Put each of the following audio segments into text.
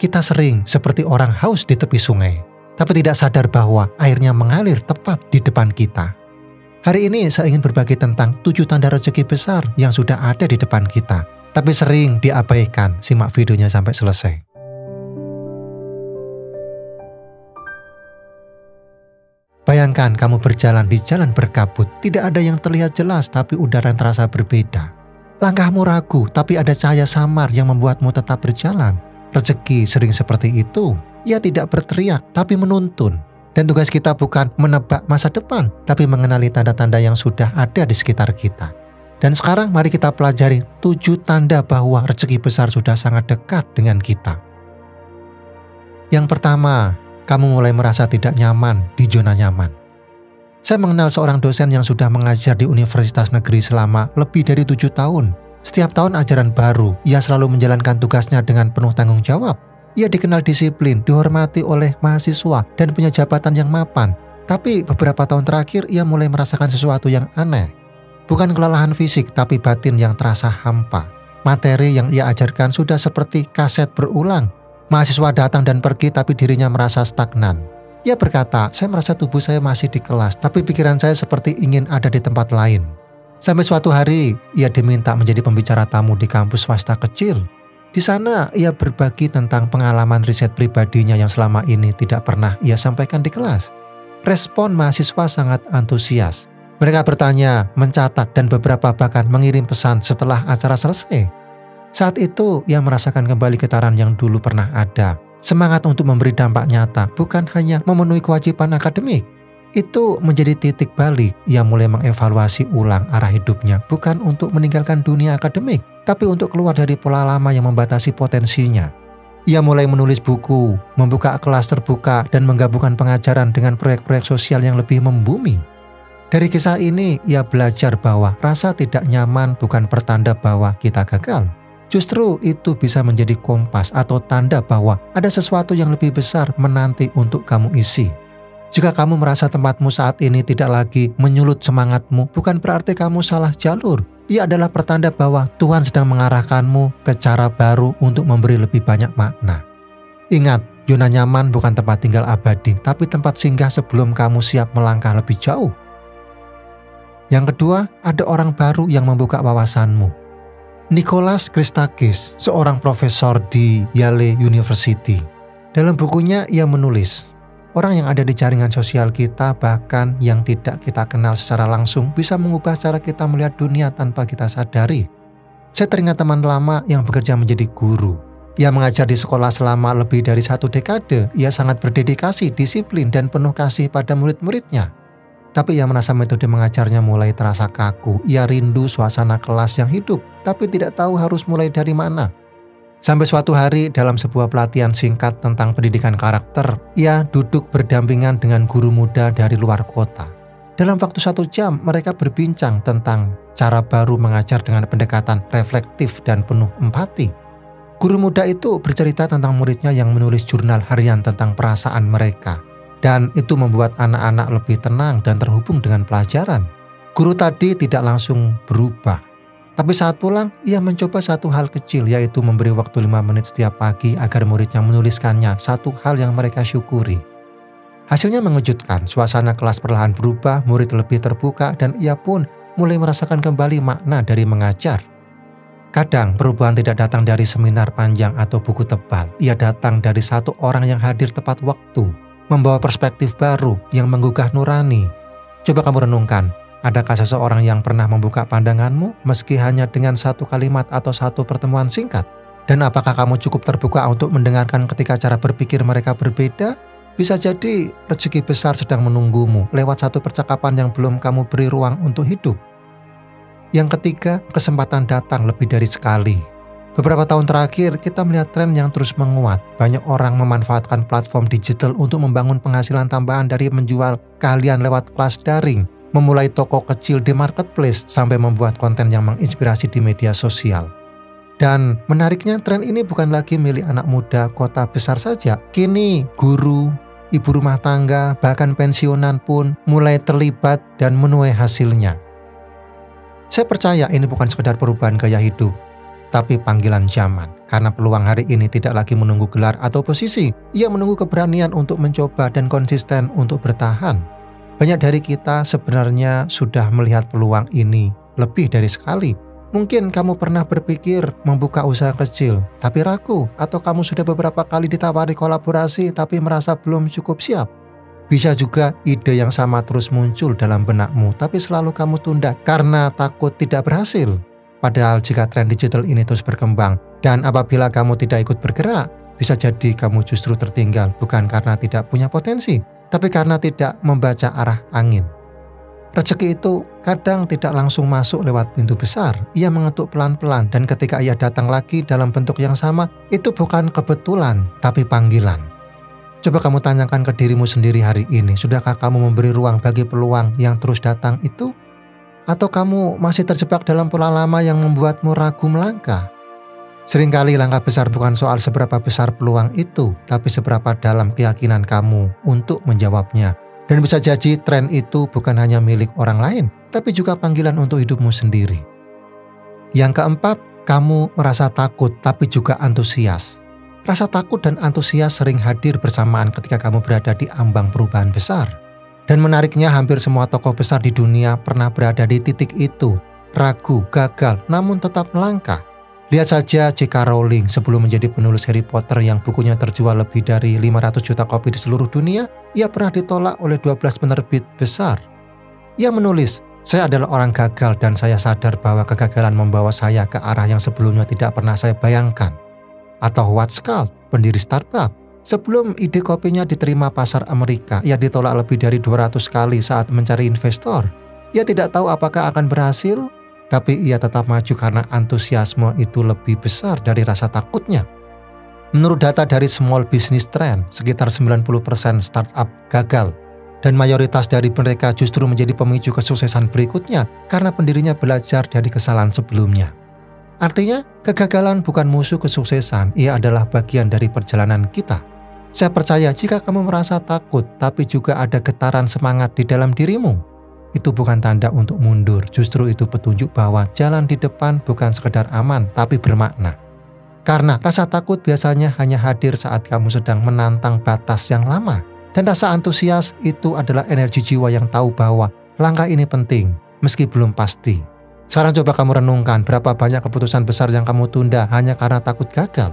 Kita sering seperti orang haus di tepi sungai, tapi tidak sadar bahwa airnya mengalir tepat di depan kita. Hari ini saya ingin berbagi tentang 7 tanda rezeki besar yang sudah ada di depan kita, tapi sering diabaikan. Simak videonya sampai selesai. Bayangkan kamu berjalan di jalan berkabut, tidak ada yang terlihat jelas tapi udara terasa berbeda. Langkahmu ragu tapi ada cahaya samar yang membuatmu tetap berjalan. Rezeki sering seperti itu, ia tidak berteriak tapi menuntun. Dan tugas kita bukan menebak masa depan, tapi mengenali tanda-tanda yang sudah ada di sekitar kita. Dan sekarang mari kita pelajari 7 tanda bahwa rezeki besar sudah sangat dekat dengan kita. Yang pertama, kamu mulai merasa tidak nyaman di zona nyaman. Saya mengenal seorang dosen yang sudah mengajar di universitas negeri selama lebih dari 7 tahun. Setiap tahun ajaran baru, ia selalu menjalankan tugasnya dengan penuh tanggung jawab. Ia dikenal disiplin, dihormati oleh mahasiswa, dan punya jabatan yang mapan. Tapi beberapa tahun terakhir, ia mulai merasakan sesuatu yang aneh. Bukan kelelahan fisik, tapi batin yang terasa hampa. Materi yang ia ajarkan sudah seperti kaset berulang. Mahasiswa datang dan pergi, tapi dirinya merasa stagnan. Ia berkata, saya merasa tubuh saya masih di kelas, tapi pikiran saya seperti ingin ada di tempat lain. Sampai suatu hari, ia diminta menjadi pembicara tamu di kampus swasta kecil. Di sana, ia berbagi tentang pengalaman riset pribadinya yang selama ini tidak pernah ia sampaikan di kelas. Respon mahasiswa sangat antusias. Mereka bertanya, mencatat, dan beberapa bahkan mengirim pesan setelah acara selesai. Saat itu, ia merasakan kembali getaran yang dulu pernah ada. Semangat untuk memberi dampak nyata, bukan hanya memenuhi kewajiban akademik. Itu menjadi titik balik. Ia mulai mengevaluasi ulang arah hidupnya, bukan untuk meninggalkan dunia akademik, tapi untuk keluar dari pola lama yang membatasi potensinya. Ia mulai menulis buku, membuka kelas terbuka, dan menggabungkan pengajaran dengan proyek-proyek sosial yang lebih membumi. Dari kisah ini, ia belajar bahwa rasa tidak nyaman bukan pertanda bahwa kita gagal. Justru itu bisa menjadi kompas atau tanda bahwa ada sesuatu yang lebih besar menanti untuk kamu isi. Jika kamu merasa tempatmu saat ini tidak lagi menyulut semangatmu, bukan berarti kamu salah jalur. Ia adalah pertanda bahwa Tuhan sedang mengarahkanmu ke cara baru untuk memberi lebih banyak makna. Ingat, zona nyaman bukan tempat tinggal abadi, tapi tempat singgah sebelum kamu siap melangkah lebih jauh. Yang kedua, ada orang baru yang membuka wawasanmu. Nicholas Christakis, seorang profesor di Yale University. Dalam bukunya ia menulis, orang yang ada di jaringan sosial kita, bahkan yang tidak kita kenal secara langsung, bisa mengubah cara kita melihat dunia tanpa kita sadari. Saya teringat teman lama yang bekerja menjadi guru. Ia mengajar di sekolah selama lebih dari 1 dekade. Ia sangat berdedikasi, disiplin, dan penuh kasih pada murid-muridnya. Tapi ia merasa metode mengajarnya mulai terasa kaku. Ia rindu suasana kelas yang hidup, tapi tidak tahu harus mulai dari mana. Sampai suatu hari dalam sebuah pelatihan singkat tentang pendidikan karakter, ia duduk berdampingan dengan guru muda dari luar kota. Dalam waktu 1 jam, mereka berbincang tentang cara baru mengajar dengan pendekatan reflektif dan penuh empati. Guru muda itu bercerita tentang muridnya yang menulis jurnal harian tentang perasaan mereka. Dan itu membuat anak-anak lebih tenang dan terhubung dengan pelajaran. Guru tadi tidak langsung berubah. Tapi saat pulang, ia mencoba satu hal kecil, yaitu memberi waktu 5 menit setiap pagi agar muridnya menuliskannya satu hal yang mereka syukuri. Hasilnya mengejutkan, suasana kelas perlahan berubah, murid lebih terbuka, dan ia pun mulai merasakan kembali makna dari mengajar. Kadang perubahan tidak datang dari seminar panjang atau buku tebal, ia datang dari satu orang yang hadir tepat waktu, membawa perspektif baru yang menggugah nurani. Coba kamu renungkan, adakah seseorang yang pernah membuka pandanganmu meski hanya dengan 1 kalimat atau 1 pertemuan singkat? Dan apakah kamu cukup terbuka untuk mendengarkan ketika cara berpikir mereka berbeda? Bisa jadi rezeki besar sedang menunggumu lewat 1 percakapan yang belum kamu beri ruang untuk hidup. Yang ketiga, kesempatan datang lebih dari sekali. Beberapa tahun terakhir, kita melihat tren yang terus menguat. Banyak orang memanfaatkan platform digital untuk membangun penghasilan tambahan dari menjual keahlian lewat kelas daring, memulai toko kecil di marketplace, sampai membuat konten yang menginspirasi di media sosial. Dan menariknya, tren ini bukan lagi milik anak muda kota besar saja. Kini, guru, ibu rumah tangga, bahkan pensiunan pun mulai terlibat dan menuai hasilnya. Saya percaya ini bukan sekedar perubahan gaya hidup, tapi panggilan zaman. Karena peluang hari ini tidak lagi menunggu gelar atau posisi, ia menunggu keberanian untuk mencoba dan konsisten untuk bertahan. Banyak dari kita sebenarnya sudah melihat peluang ini lebih dari sekali. Mungkin kamu pernah berpikir membuka usaha kecil, tapi ragu, atau kamu sudah beberapa kali ditawari kolaborasi tapi merasa belum cukup siap. Bisa juga ide yang sama terus muncul dalam benakmu, tapi selalu kamu tunda karena takut tidak berhasil. Padahal jika tren digital ini terus berkembang, dan apabila kamu tidak ikut bergerak, bisa jadi kamu justru tertinggal bukan karena tidak punya potensi, tapi karena tidak membaca arah angin. Rezeki itu kadang tidak langsung masuk lewat pintu besar, ia mengetuk pelan-pelan, dan ketika ia datang lagi dalam bentuk yang sama, itu bukan kebetulan, tapi panggilan. Coba kamu tanyakan ke dirimu sendiri hari ini, sudahkah kamu memberi ruang bagi peluang yang terus datang itu? Atau kamu masih terjebak dalam pola lama yang membuatmu ragu melangkah? Seringkali langkah besar bukan soal seberapa besar peluang itu, tapi seberapa dalam keyakinan kamu untuk menjawabnya. Dan bisa jadi tren itu bukan hanya milik orang lain, tapi juga panggilan untuk hidupmu sendiri. Yang keempat, kamu merasa takut tapi juga antusias. Rasa takut dan antusias sering hadir bersamaan ketika kamu berada di ambang perubahan besar. Dan menariknya, hampir semua tokoh besar di dunia pernah berada di titik itu, ragu, gagal, namun tetap melangkah. Lihat saja J.K. Rowling sebelum menjadi penulis Harry Potter yang bukunya terjual lebih dari 500 juta kopi di seluruh dunia, ia pernah ditolak oleh 12 penerbit besar. Ia menulis, "Saya adalah orang gagal dan saya sadar bahwa kegagalan membawa saya ke arah yang sebelumnya tidak pernah saya bayangkan." Atau Howard Schultz, pendiri Starbucks. Sebelum ide kopinya diterima pasar Amerika, ia ditolak lebih dari 200 kali saat mencari investor. Ia tidak tahu apakah akan berhasil, tapi ia tetap maju karena antusiasme itu lebih besar dari rasa takutnya. Menurut data dari Small Business Trend, sekitar 90% startup gagal. Dan mayoritas dari mereka justru menjadi pemicu kesuksesan berikutnya karena pendirinya belajar dari kesalahan sebelumnya. Artinya, kegagalan bukan musuh kesuksesan, ia adalah bagian dari perjalanan kita. Saya percaya jika kamu merasa takut, tapi juga ada getaran semangat di dalam dirimu, itu bukan tanda untuk mundur, justru itu petunjuk bahwa jalan di depan bukan sekedar aman, tapi bermakna. Karena rasa takut biasanya hanya hadir saat kamu sedang menantang batas yang lama, dan rasa antusias itu adalah energi jiwa yang tahu bahwa langkah ini penting, meski belum pasti. Sekarang coba kamu renungkan berapa banyak keputusan besar yang kamu tunda hanya karena takut gagal.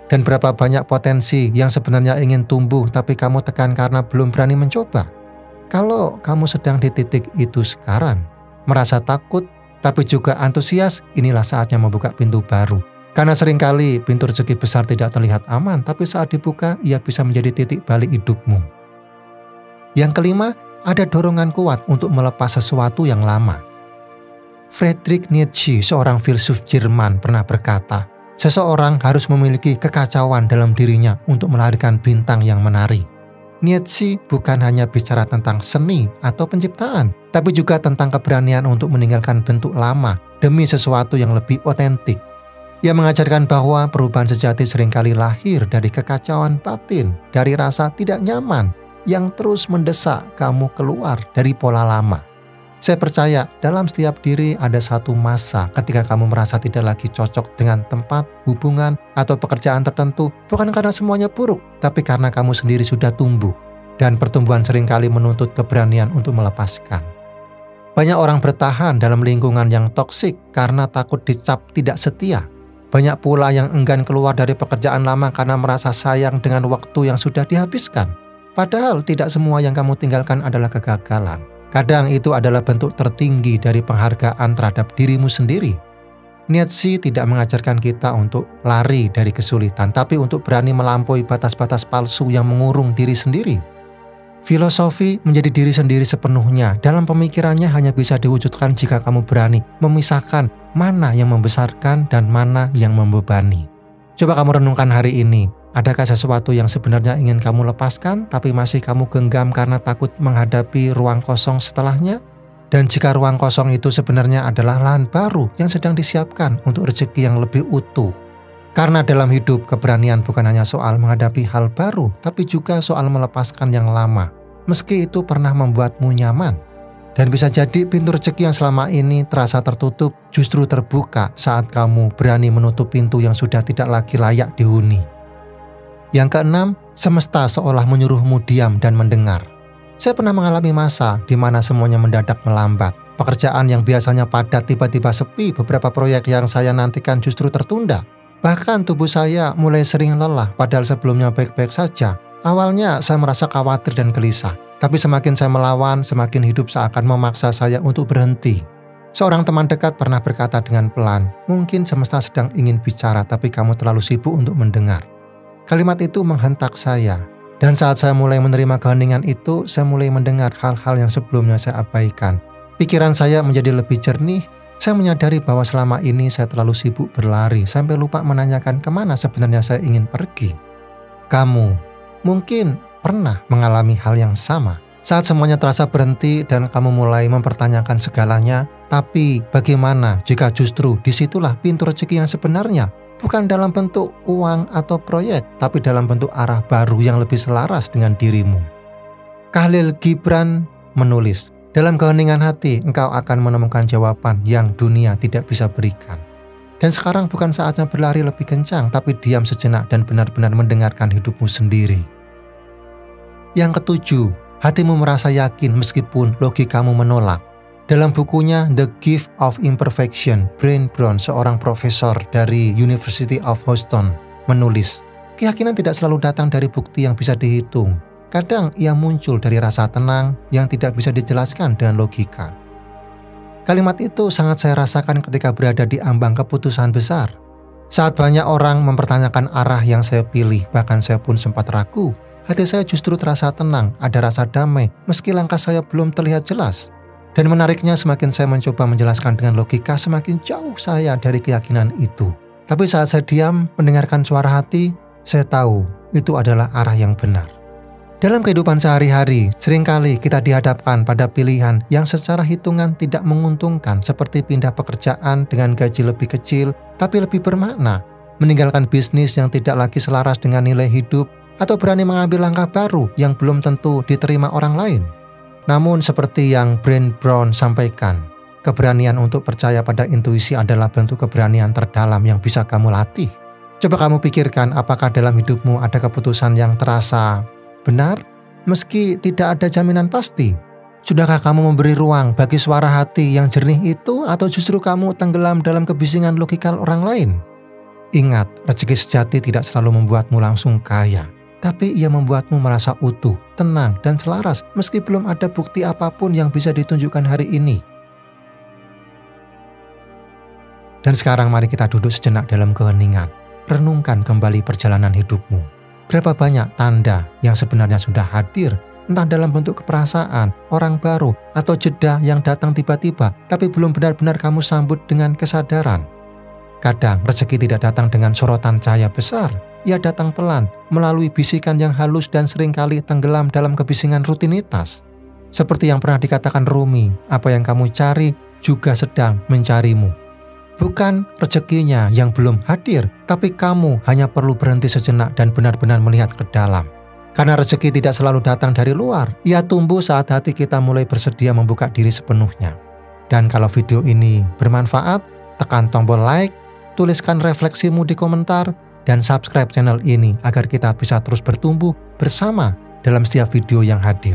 Dan berapa banyak potensi yang sebenarnya ingin tumbuh tapi kamu tekan karena belum berani mencoba. Kalau kamu sedang di titik itu sekarang, merasa takut tapi juga antusias, inilah saatnya membuka pintu baru. Karena seringkali pintu rezeki besar tidak terlihat aman, tapi saat dibuka ia bisa menjadi titik balik hidupmu. Yang kelima, ada dorongan kuat untuk melepas sesuatu yang lama. Friedrich Nietzsche, seorang filsuf Jerman, pernah berkata, seseorang harus memiliki kekacauan dalam dirinya untuk melahirkan bintang yang menari. Nietzsche bukan hanya bicara tentang seni atau penciptaan, tapi juga tentang keberanian untuk meninggalkan bentuk lama demi sesuatu yang lebih otentik. Ia mengajarkan bahwa perubahan sejati seringkali lahir dari kekacauan batin, dari rasa tidak nyaman yang terus mendesak kamu keluar dari pola lama. Saya percaya dalam setiap diri ada satu masa ketika kamu merasa tidak lagi cocok dengan tempat, hubungan, atau pekerjaan tertentu, bukan karena semuanya buruk, tapi karena kamu sendiri sudah tumbuh. Dan pertumbuhan seringkali menuntut keberanian untuk melepaskan. Banyak orang bertahan dalam lingkungan yang toksik karena takut dicap tidak setia. Banyak pula yang enggan keluar dari pekerjaan lama karena merasa sayang dengan waktu yang sudah dihabiskan. Padahal tidak semua yang kamu tinggalkan adalah kegagalan. Kadang itu adalah bentuk tertinggi dari penghargaan terhadap dirimu sendiri. Nietzsche tidak mengajarkan kita untuk lari dari kesulitan, tapi untuk berani melampaui batas-batas palsu yang mengurung diri sendiri. Filosofi menjadi diri sendiri sepenuhnya dalam pemikirannya hanya bisa diwujudkan jika kamu berani memisahkan mana yang membesarkan dan mana yang membebani. Coba kamu renungkan hari ini. Adakah sesuatu yang sebenarnya ingin kamu lepaskan, tapi masih kamu genggam karena takut menghadapi ruang kosong setelahnya? Dan jika ruang kosong itu sebenarnya adalah lahan baru yang sedang disiapkan untuk rezeki yang lebih utuh. Karena dalam hidup, keberanian bukan hanya soal menghadapi hal baru, tapi juga soal melepaskan yang lama, meski itu pernah membuatmu nyaman. Dan bisa jadi pintu rezeki yang selama ini terasa tertutup justru terbuka saat kamu berani menutup pintu yang sudah tidak lagi layak dihuni. Yang keenam, semesta seolah menyuruhmu diam dan mendengar. Saya pernah mengalami masa di mana semuanya mendadak melambat. Pekerjaan yang biasanya padat tiba-tiba sepi, beberapa proyek yang saya nantikan justru tertunda. Bahkan tubuh saya mulai sering lelah padahal sebelumnya baik-baik saja. Awalnya saya merasa khawatir dan gelisah. Tapi semakin saya melawan, semakin hidup seakan memaksa saya untuk berhenti. Seorang teman dekat pernah berkata dengan pelan, "Mungkin semesta sedang ingin bicara tapi kamu terlalu sibuk untuk mendengar." Kalimat itu menghentak saya. Dan saat saya mulai menerima keheningan itu, saya mulai mendengar hal-hal yang sebelumnya saya abaikan. Pikiran saya menjadi lebih jernih. Saya menyadari bahwa selama ini saya terlalu sibuk berlari sampai lupa menanyakan kemana sebenarnya saya ingin pergi. Kamu mungkin pernah mengalami hal yang sama. Saat semuanya terasa berhenti dan kamu mulai mempertanyakan segalanya, tapi bagaimana jika justru disitulah pintu rezeki yang sebenarnya? Bukan dalam bentuk uang atau proyek, tapi dalam bentuk arah baru yang lebih selaras dengan dirimu. Khalil Gibran menulis, "Dalam keheningan hati, engkau akan menemukan jawaban yang dunia tidak bisa berikan." Dan sekarang bukan saatnya berlari lebih kencang, tapi diam sejenak dan benar-benar mendengarkan hidupmu sendiri. Yang ketujuh, hatimu merasa yakin meskipun logikamu menolak. Dalam bukunya The Gift of Imperfection, Brene Brown, seorang profesor dari University of Houston, menulis, keyakinan tidak selalu datang dari bukti yang bisa dihitung. Kadang ia muncul dari rasa tenang yang tidak bisa dijelaskan dengan logika. Kalimat itu sangat saya rasakan ketika berada di ambang keputusan besar. Saat banyak orang mempertanyakan arah yang saya pilih, bahkan saya pun sempat ragu, hati saya justru terasa tenang, ada rasa damai, meski langkah saya belum terlihat jelas. Dan menariknya, semakin saya mencoba menjelaskan dengan logika, semakin jauh saya dari keyakinan itu. Tapi saat saya diam, mendengarkan suara hati, saya tahu itu adalah arah yang benar. Dalam kehidupan sehari-hari, seringkali kita dihadapkan pada pilihan yang secara hitungan tidak menguntungkan, seperti pindah pekerjaan dengan gaji lebih kecil, tapi lebih bermakna, meninggalkan bisnis yang tidak lagi selaras dengan nilai hidup, atau berani mengambil langkah baru yang belum tentu diterima orang lain. Namun seperti yang Brene Brown sampaikan, keberanian untuk percaya pada intuisi adalah bentuk keberanian terdalam yang bisa kamu latih. Coba kamu pikirkan, apakah dalam hidupmu ada keputusan yang terasa benar, meski tidak ada jaminan pasti? Sudahkah kamu memberi ruang bagi suara hati yang jernih itu, atau justru kamu tenggelam dalam kebisingan logika orang lain? Ingat, rezeki sejati tidak selalu membuatmu langsung kaya, tapi ia membuatmu merasa utuh, tenang, dan selaras meski belum ada bukti apapun yang bisa ditunjukkan hari ini. Dan sekarang mari kita duduk sejenak dalam keheningan. Renungkan kembali perjalanan hidupmu. Berapa banyak tanda yang sebenarnya sudah hadir, entah dalam bentuk keperasaan, orang baru, atau jeda yang datang tiba-tiba, tapi belum benar-benar kamu sambut dengan kesadaran. Kadang rezeki tidak datang dengan sorotan cahaya besar. Ia datang pelan, melalui bisikan yang halus dan seringkali tenggelam dalam kebisingan rutinitas. Seperti yang pernah dikatakan Rumi, apa yang kamu cari juga sedang mencarimu. Bukan rezekinya yang belum hadir, tapi kamu hanya perlu berhenti sejenak dan benar-benar melihat ke dalam. Karena rezeki tidak selalu datang dari luar, ia tumbuh saat hati kita mulai bersedia membuka diri sepenuhnya. Dan kalau video ini bermanfaat, tekan tombol like, tuliskan refleksimu di komentar, dan subscribe channel ini agar kita bisa terus bertumbuh bersama dalam setiap video yang hadir.